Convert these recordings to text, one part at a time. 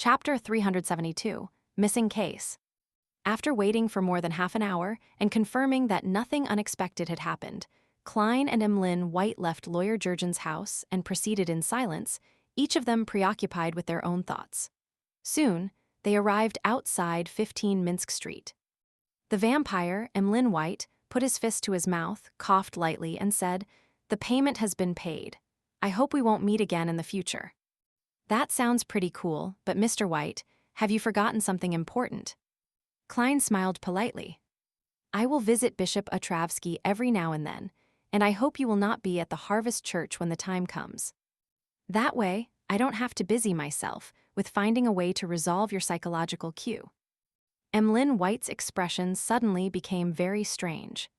Chapter 372, Missing Case. After waiting for more than half an hour and confirming that nothing unexpected had happened, Klein and Emlyn White left Lawyer Jurgen's house and proceeded in silence, each of them preoccupied with their own thoughts. Soon, they arrived outside 15 Minsk Street. The vampire, Emlyn White, put his fist to his mouth, coughed lightly, and said, "The payment has been paid. I hope we won't meet again in the future." "That sounds pretty cool, but Mr. White, have you forgotten something important?" Klein smiled politely. "I will visit Bishop Otravsky every now and then, and I hope you will not be at the Harvest Church when the time comes. That way, I don't have to busy myself with finding a way to resolve your psychological cue." Emlyn White's expression suddenly became very strange.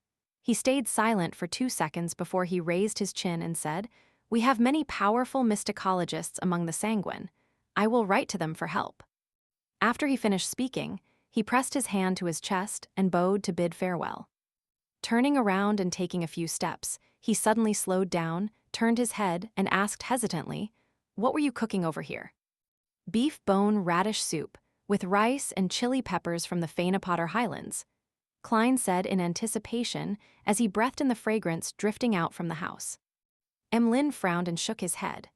He stayed silent for 2 seconds before he raised his chin and said, "We have many powerful mysticologists among the sanguine. I will write to them for help." After he finished speaking, he pressed his hand to his chest and bowed to bid farewell. Turning around and taking a few steps, he suddenly slowed down, turned his head, and asked hesitantly, "What were you cooking over here?" "Beef bone radish soup, with rice and chili peppers from the Fainapotter Highlands," Klein said in anticipation as he breathed in the fragrance drifting out from the house. Emlyn frowned and shook his head.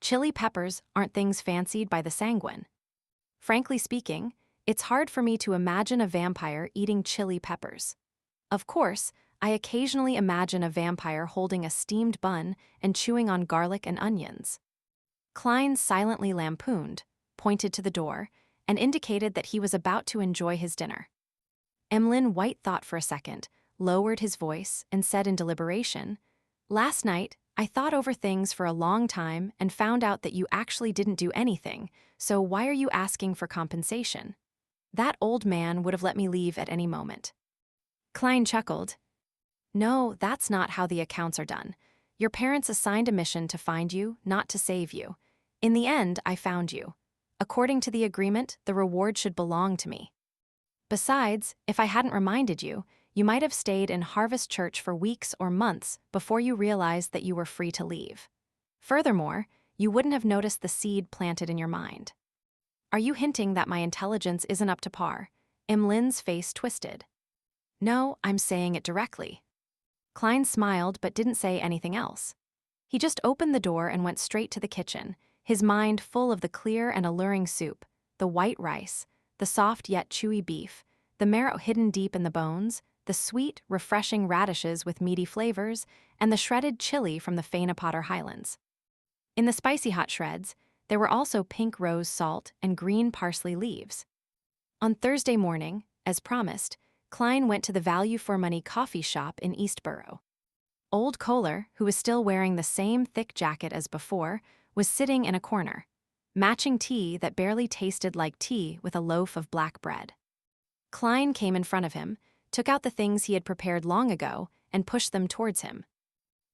"Chili peppers aren't things fancied by the sanguine. Frankly speaking, it's hard for me to imagine a vampire eating chili peppers. Of course, I occasionally imagine a vampire holding a steamed bun and chewing on garlic and onions." Klein silently lampooned, pointed to the door, and indicated that he was about to enjoy his dinner. Emlyn White thought for a second, lowered his voice, and said in deliberation, "Last night, I thought over things for a long time and found out that you actually didn't do anything, so why are you asking for compensation? That old man would have let me leave at any moment." Klein chuckled. "No, that's not how the accounts are done. Your parents assigned a mission to find you, not to save you. In the end, I found you. According to the agreement, the reward should belong to me. Besides, if I hadn't reminded you, you might have stayed in Harvest Church for weeks or months before you realized that you were free to leave. Furthermore, you wouldn't have noticed the seed planted in your mind." "Are you hinting that my intelligence isn't up to par?" Emlyn's face twisted. "No, I'm saying it directly." Klein smiled but didn't say anything else. He just opened the door and went straight to the kitchen, his mind full of the clear and alluring soup, the white rice, the soft yet chewy beef, the marrow hidden deep in the bones, the sweet, refreshing radishes with meaty flavors, and the shredded chili from the Fainapotter Highlands. In the spicy hot shreds, there were also pink rose salt and green parsley leaves. On Thursday morning, as promised, Klein went to the value-for-money coffee shop in Eastborough. Old Kohler, who was still wearing the same thick jacket as before, was sitting in a corner, matching tea that barely tasted like tea with a loaf of black bread. Klein came in front of him, took out the things he had prepared long ago, and pushed them towards him.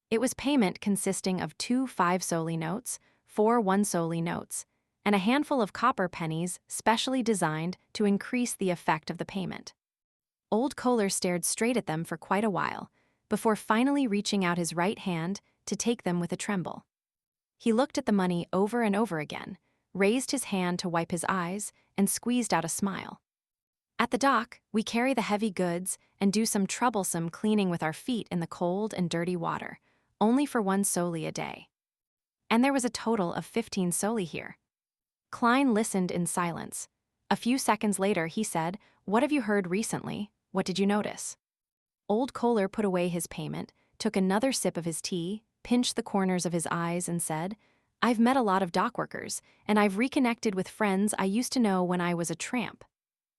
It was payment consisting of 2 5-soldi notes, 4 1-soldi notes, and a handful of copper pennies specially designed to increase the effect of the payment. Old Kohler stared straight at them for quite a while, before finally reaching out his right hand to take them with a tremble. He looked at the money over and over again, raised his hand to wipe his eyes, and squeezed out a smile. "At the dock, we carry the heavy goods and do some troublesome cleaning with our feet in the cold and dirty water, only for 1 soldi a day. And there was a total of 15 soldi here." Klein listened in silence. A few seconds later, he said, "What have you heard recently? What did you notice?" Old Kohler put away his payment, took another sip of his tea, pinched the corners of his eyes, and said, "I've met a lot of dockworkers, and I've reconnected with friends I used to know when I was a tramp.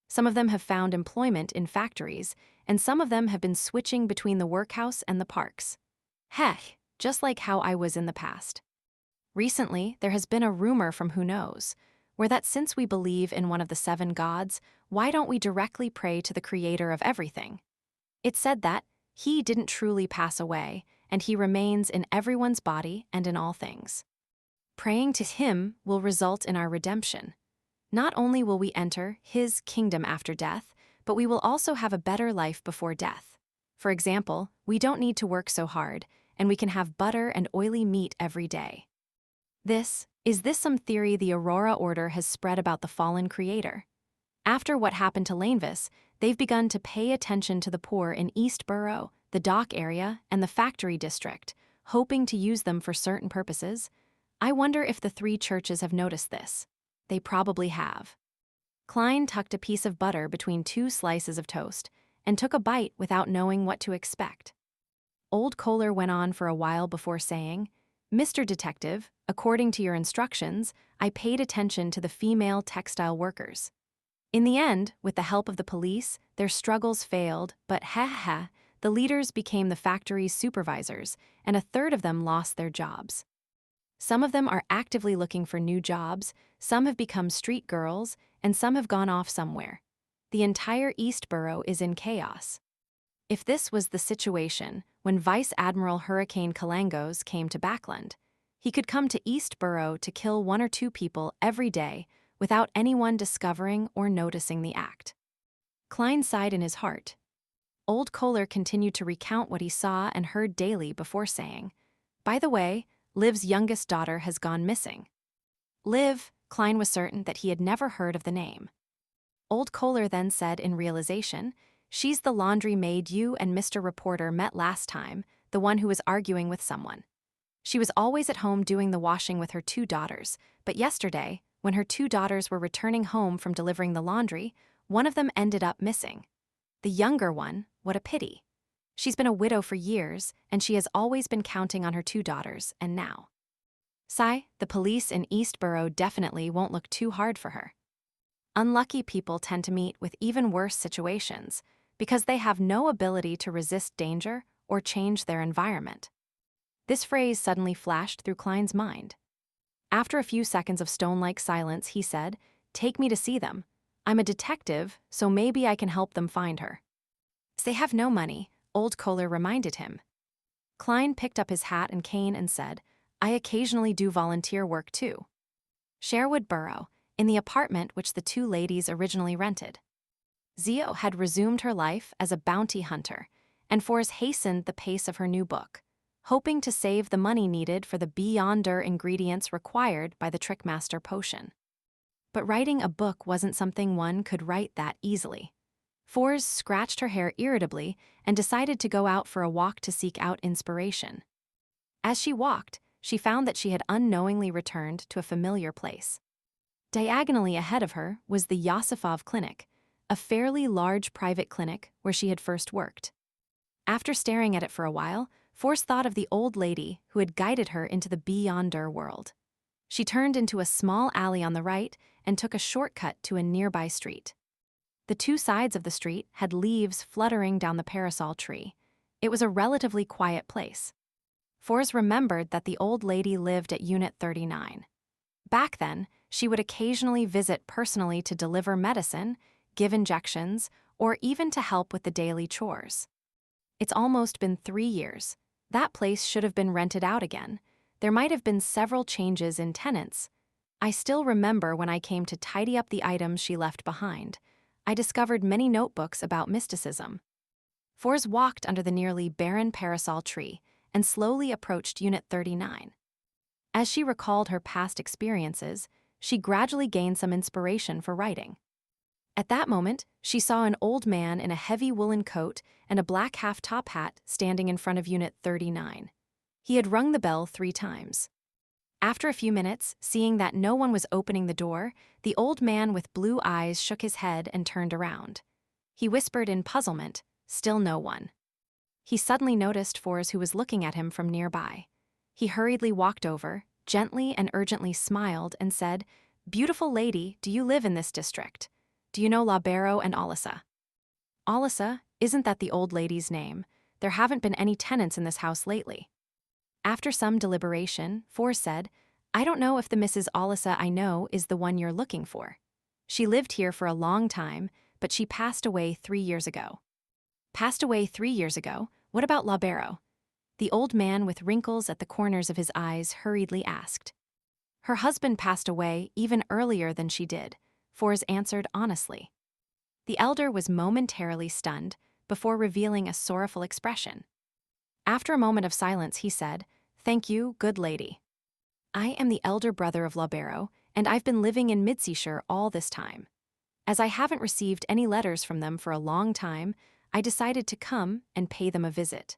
Some of them have found employment in factories, and some of them have been switching between the workhouse and the parks. Heck, just like how I was in the past. Recently, there has been a rumor from who knows, where that since we believe in one of the 7 gods, why don't we directly pray to the creator of everything? It's said that he didn't truly pass away, and he remains in everyone's body and in all things. Praying to him will result in our redemption. Not only will we enter his kingdom after death, but we will also have a better life before death. For example, we don't need to work so hard, and we can have butter and oily meat every day. This, Is this some theory the Aurora Order has spread about the fallen creator? After what happened to Lanevis, they've begun to pay attention to the poor in East Borough, the dock area, and the factory district, hoping to use them for certain purposes. I wonder if the three churches have noticed this. They probably have. Klein tucked a piece of butter between two slices of toast and took a bite without knowing what to expect. Old Kohler went on for a while before saying, "Mr. Detective, according to your instructions, I paid attention to the female textile workers. In the end, with the help of the police, their struggles failed, but the leaders became the factory's supervisors, and a third of them lost their jobs. Some of them are actively looking for new jobs, some have become street girls, and some have gone off somewhere. The entire East Borough is in chaos." If this was the situation when Vice Admiral Hurricane Kalangos came to Backland, he could come to East Borough to kill 1 or 2 people every day without anyone discovering or noticing the act. Klein sighed in his heart. Old Kohler continued to recount what he saw and heard daily before saying, "By the way, Liv's youngest daughter has gone missing." Liv, Klein was certain that he had never heard of the name. Old Kohler then said in realization, "She's the laundry maid you and Mr. Reporter met last time, the one who was arguing with someone. She was always at home doing the washing with her 2 daughters, but yesterday, when her 2 daughters were returning home from delivering the laundry, one of them ended up missing. The younger one, what a pity. She's been a widow for years, and she has always been counting on her 2 daughters, and now. The police in East Borough definitely won't look too hard for her." Unlucky people tend to meet with even worse situations because they have no ability to resist danger or change their environment. This phrase suddenly flashed through Klein's mind. After a few seconds of stone-like silence, he said, "Take me to see them. I'm a detective, so maybe I can help them find her." "They have no money," Old Kohler reminded him. Klein picked up his hat and cane and said, "I occasionally do volunteer work too." Sherwood Borough, in the apartment which the 2 ladies originally rented. Zio had resumed her life as a bounty hunter, and Forrest hastened the pace of her new book, hoping to save the money needed for the beyonder ingredients required by the Trickmaster potion. But writing a book wasn't something one could write that easily. Forrest scratched her hair irritably and decided to go out for a walk to seek out inspiration. As she walked, she found that she had unknowingly returned to a familiar place. Diagonally ahead of her was the Yosifov Clinic, a fairly large private clinic where she had first worked. After staring at it for a while, Forrest thought of the old lady who had guided her into the beyonder world. She turned into a small alley on the right and took a shortcut to a nearby street. The 2 sides of the street had leaves fluttering down the parasol tree. It was a relatively quiet place. Forrest remembered that the old lady lived at Unit 39. Back then, she would occasionally visit personally to deliver medicine, give injections, or even to help with the daily chores. It's almost been 3 years. That place should have been rented out again. There might have been several changes in tenants. I still remember when I came to tidy up the items she left behind. I discovered many notebooks about mysticism. Forrest walked under the nearly barren parasol tree and slowly approached Unit 39. As she recalled her past experiences, she gradually gained some inspiration for writing. At that moment, she saw an old man in a heavy woolen coat and a black half-top hat standing in front of Unit 39. He had rung the bell 3 times. After a few minutes, seeing that no one was opening the door, the old man with blue eyes shook his head and turned around. He whispered in puzzlement, "Still no one." He suddenly noticed Forrest, who was looking at him from nearby. He hurriedly walked over, gently and urgently smiled, and said, "Beautiful lady, do you live in this district? Do you know Labero and Alisa?" "Alisa? Isn't that the old lady's name? There haven't been any tenants in this house lately." After some deliberation, Forrest said, "I don't know if the Mrs. Alisa I know is the one you're looking for. She lived here for a long time, but she passed away 3 years ago." "Passed away 3 years ago? What about Labero?" The old man with wrinkles at the corners of his eyes hurriedly asked. "Her husband passed away even earlier than she did," Forrest answered honestly. The elder was momentarily stunned before revealing a sorrowful expression. After a moment of silence, he said, "Thank you, good lady." I am the elder brother of Labero, and I've been living in Midseashire all this time. As I haven't received any letters from them for a long time, I decided to come and pay them a visit.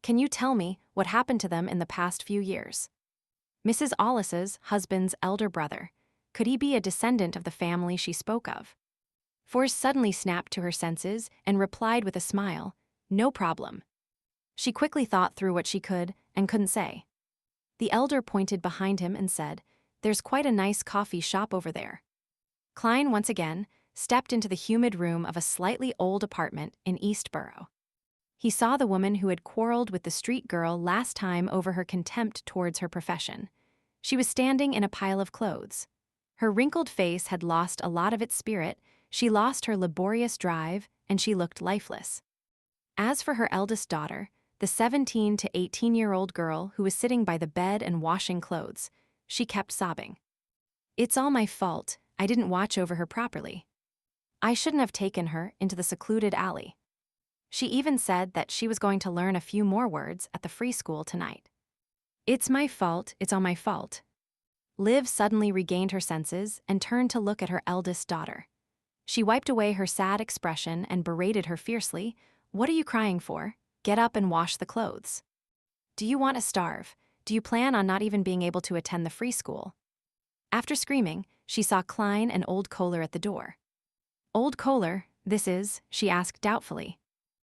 Can you tell me what happened to them in the past few years? Mrs. Ollis's husband's elder brother. Could he be a descendant of the family she spoke of? Force suddenly snapped to her senses and replied with a smile, "No problem." She quickly thought through what she could and couldn't say. The elder pointed behind him and said, "There's quite a nice coffee shop over there." Klein once again stepped into the humid room of a slightly old apartment in Eastborough. He saw the woman who had quarreled with the street girl last time over her contempt towards her profession. She was standing in a pile of clothes. Her wrinkled face had lost a lot of its spirit, she lost her laborious drive, and she looked lifeless. As for her eldest daughter, the 17 to 18-year-old girl who was sitting by the bed and washing clothes, she kept sobbing. "It's all my fault, I didn't watch over her properly. I shouldn't have taken her into the secluded alley." She even said that she was going to learn a few more words at the free school tonight. "It's my fault, it's all my fault." Liv suddenly regained her senses and turned to look at her eldest daughter. She wiped away her sad expression and berated her fiercely. "What are you crying for? Get up and wash the clothes. Do you want to starve? Do you plan on not even being able to attend the free school?" After screaming, she saw Klein and Old Kohler at the door. "Old Kohler, this is," she asked doubtfully.